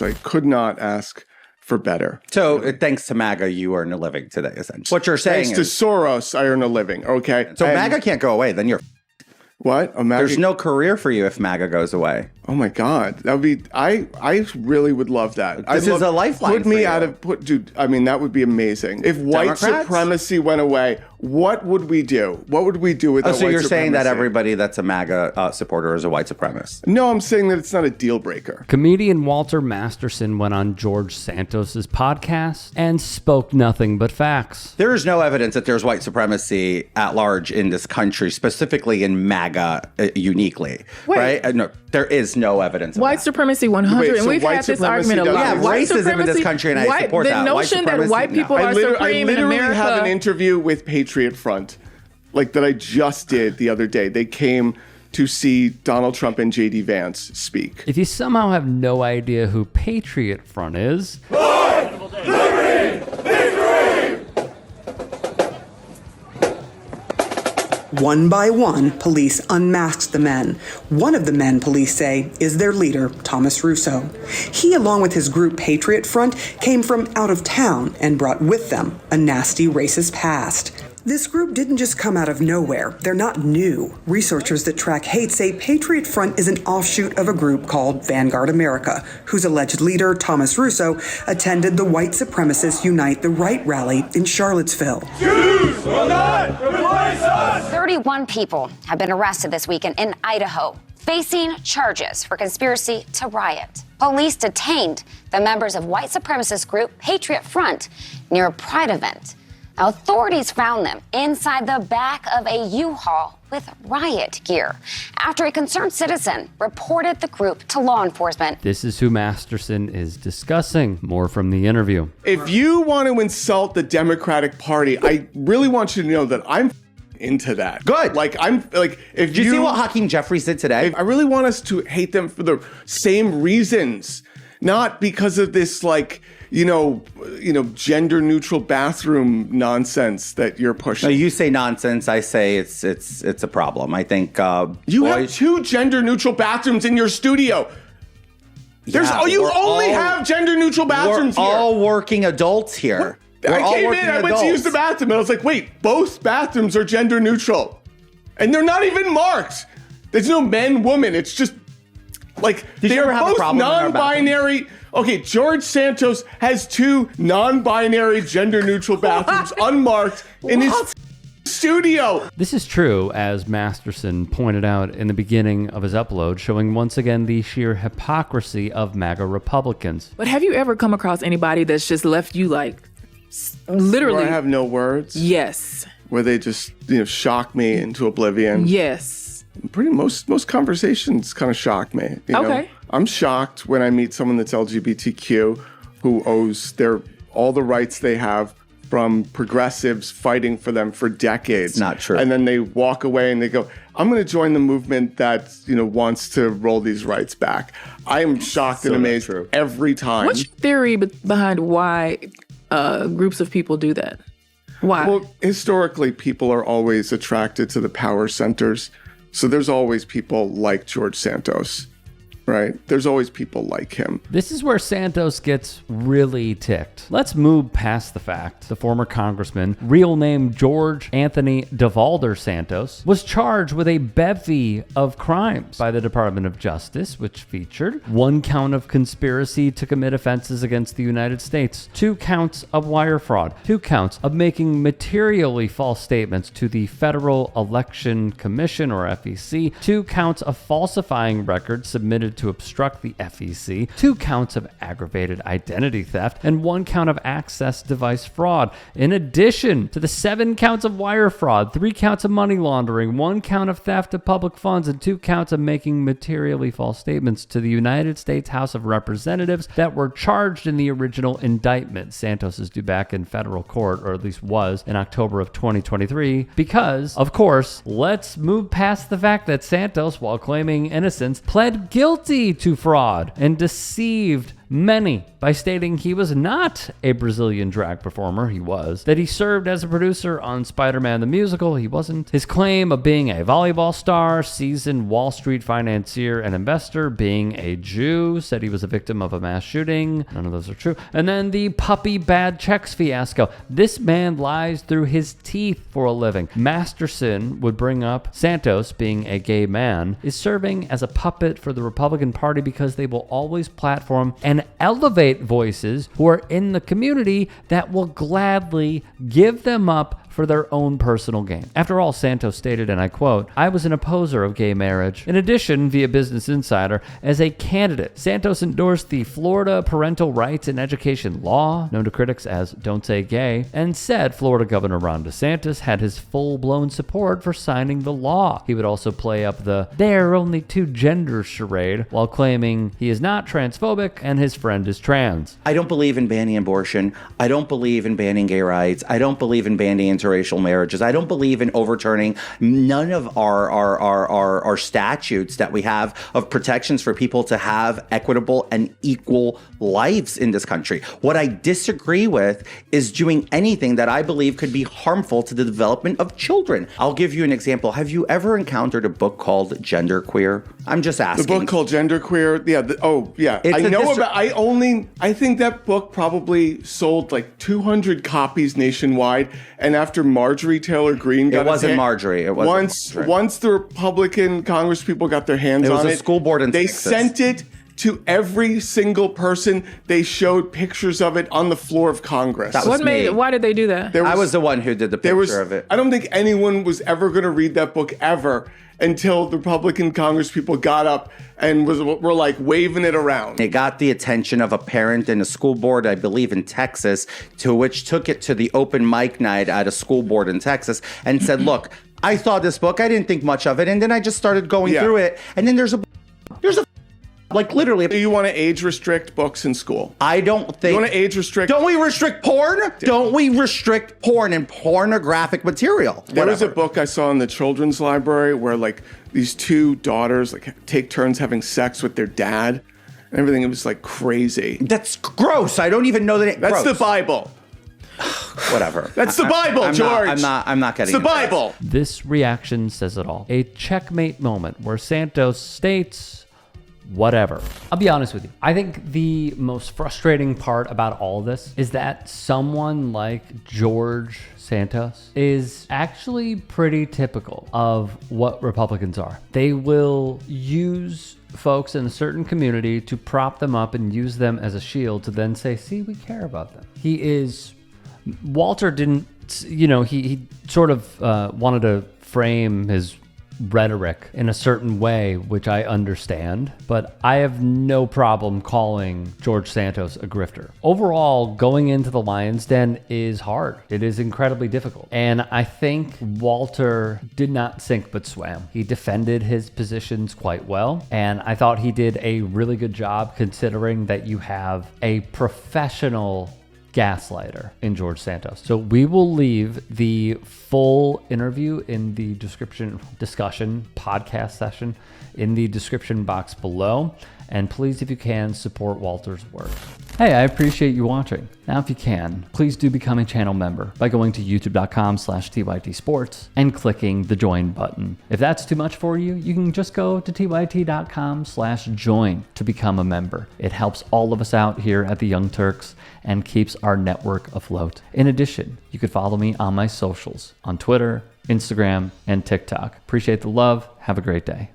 I could not ask for better. So thanks to MAGA, you earn a living today, essentially. What you're saying Thanks to Soros, I earn a living, okay? So MAGA can't go away, then you're... What? There's no career for you if MAGA goes away. Oh my God, that would be. I really would love that. This is a lifeline. Put me out of dude. I mean, that would be amazing. If white supremacy went away, what would we do? What would we do with that? So you're saying that everybody that's a MAGA supporter is a white supremacist? No, I'm saying that it's not a deal breaker. Comedian Walter Masterson went on George Santos's podcast and spoke nothing but facts. There is no evidence that there's white supremacy at large in this country, specifically in MAGA uniquely. Wait. Right? No, there is no evidence of white supremacy 100. And we've had this argument a lot. Yeah, racism in this country, and I support that. The notion that white people are supreme in America. I literally have an interview with Patriot Front, like that I just did the other day. They came to see Donald Trump and J.D. Vance speak. If you somehow have no idea who Patriot Front is... One by one, police unmasked the men. One of the men, police say, is their leader, Thomas Russo. He, along with his group Patriot Front, came from out of town and brought with them a nasty racist past. This group didn't just come out of nowhere. They're not new. Researchers that track hate say Patriot Front is an offshoot of a group called Vanguard America, whose alleged leader, Thomas Russo, attended the White Supremacists Unite the Right rally in Charlottesville. Jews will not replace us! 31 people have been arrested this weekend in Idaho, facing charges for conspiracy to riot. Police detained the members of white supremacist group Patriot Front near a Pride event. Now, authorities found them inside the back of a U-Haul with riot gear after a concerned citizen reported the group to law enforcement. This is who Masterson is discussing. More from the interview. If you want to insult the Democratic Party, I really want you to know that I'm into that. Good. If Did you see what Hakeem Jeffries did today? I really want us to hate them for the same reasons, not because of this gender neutral bathroom nonsense that you're pushing. No, you say nonsense. I say it's a problem. I think you have 2 gender neutral bathrooms in your studio. You only have gender neutral bathrooms here. We're here. all working adults here. I came in, I went to use the bathroom, and I was like, wait, both bathrooms are gender neutral. And they're not even marked. There's no men, woman. It's just like they're both non-binary. Okay, George Santos has 2 non-binary gender neutral bathrooms unmarked in his studio. This is true, as Masterson pointed out in the beginning of his upload, showing once again the sheer hypocrisy of MAGA Republicans. But have you ever come across anybody that's just left you literally? Where I have no words? Yes. Where they just, shock me into oblivion? Yes. Most conversations kind of shock me. Okay. I'm shocked when I meet someone that's LGBTQ who owes all the rights they have from progressives fighting for them for decades. It's not true. And then they walk away and they go, I'm going to join the movement that wants to roll these rights back. I am shocked and amazed every time. What's your theory behind why groups of people do that? Why? Well, historically, people are always attracted to the power centers. So there's always people like George Santos, right? There's always people like him. This is where Santos gets really ticked. Let's move past the fact the former congressman, real name George Anthony DeValder Santos, was charged with a bevy of crimes by the Department of Justice, which featured 1 count of conspiracy to commit offenses against the United States, 2 counts of wire fraud, 2 counts of making materially false statements to the Federal Election Commission, or FEC, 2 counts of falsifying records submitted to obstruct the FEC, 2 counts of aggravated identity theft, and 1 count of access device fraud. In addition to the 7 counts of wire fraud, 3 counts of money laundering, 1 count of theft of public funds, and 2 counts of making materially false statements to the United States House of Representatives that were charged in the original indictment. Santos is due back in federal court, or at least was, in October of 2023, because, of course, let's move past the fact that Santos, while claiming innocence, pled guilty to fraud and deceived many by stating he was not a Brazilian drag performer. He was. That he served as a producer on Spider-Man the Musical. He wasn't. His claim of being a volleyball star, seasoned Wall Street financier and investor, being a Jew, said he was a victim of a mass shooting. None of those are true. And then the puppy bad checks fiasco. This man lies through his teeth for a living. Masterson would bring up Santos, being a gay man, is serving as a puppet for the Republican Party because they will always platform and elevate voices who are in the community that will gladly give them up for their own personal gain. After all, Santos stated, and I quote, "I was an opposer of gay marriage. In addition, via Business Insider, as a candidate, Santos endorsed the Florida Parental Rights and Education Law, known to critics as Don't Say Gay, and said Florida Governor Ron DeSantis had his full-blown support for signing the law." He would also play up the "there are only two genders" charade while claiming he is not transphobic and his friend is trans. I don't believe in banning abortion. I don't believe in banning gay rights. I don't believe in banning interracial marriages. I don't believe in overturning none of our statutes that we have of protections for people to have equitable and equal lives in this country. What I disagree with is doing anything that I believe could be harmful to the development of children. I'll give you an example. Have you ever encountered a book called Genderqueer? I'm just asking. The book called Genderqueer? Yeah. I think that book probably sold like 200 copies nationwide. And after Marjorie Taylor Greene got Marjorie. It wasn't Marjorie. Once the Republican Congress people got their hands on it. It was a school board in Texas. They sent it to every single person. They showed pictures of it on the floor of Congress. Why did they do that? I was the one who did the picture of it. I don't think anyone was ever going to read that book ever until the Republican Congress people got up and were like waving it around. It got the attention of a parent in a school board, I believe in Texas, to which took it to the open mic night at a school board in Texas and said, look, I saw this book. I didn't think much of it. And then I just started going through it. And then there's like literally. Do you want to age restrict books in school? I don't think. You want to age restrict? Don't we restrict porn? Don't we restrict porn and pornographic material? There was a book I saw in the children's library where like these two daughters like take turns having sex with their dad and everything. It was like crazy. That's gross. I don't even know that it. That's gross. The Bible. Whatever. That's the Bible, George. I'm not getting it's the Bible. This reaction says it all. A checkmate moment where Santos states, whatever. I'll be honest with you. I think the most frustrating part about all this is that someone like George Santos is actually pretty typical of what Republicans are. They will use folks in a certain community to prop them up and use them as a shield to then say, see, we care about them. Walter didn't, he sort of wanted to frame his rhetoric in a certain way, which I understand, but I have no problem calling George Santos a grifter. Overall, going into the Lion's Den is hard. It is incredibly difficult. And I think Walter did not sink but swam. He defended his positions quite well. And I thought he did a really good job considering that you have a professional gaslighter in George Santos. So we will leave the full interview in the discussion podcast session in the description box below. And please, if you can, support Walter's work. Hey, I appreciate you watching. Now, if you can, please do become a channel member by going to youtube.com/TYT Sports and clicking the join button. If that's too much for you, you can just go to tyt.com/join to become a member. It helps all of us out here at the Young Turks and keeps our network afloat. In addition, you could follow me on my socials on Twitter, Instagram, and TikTok. Appreciate the love. Have a great day.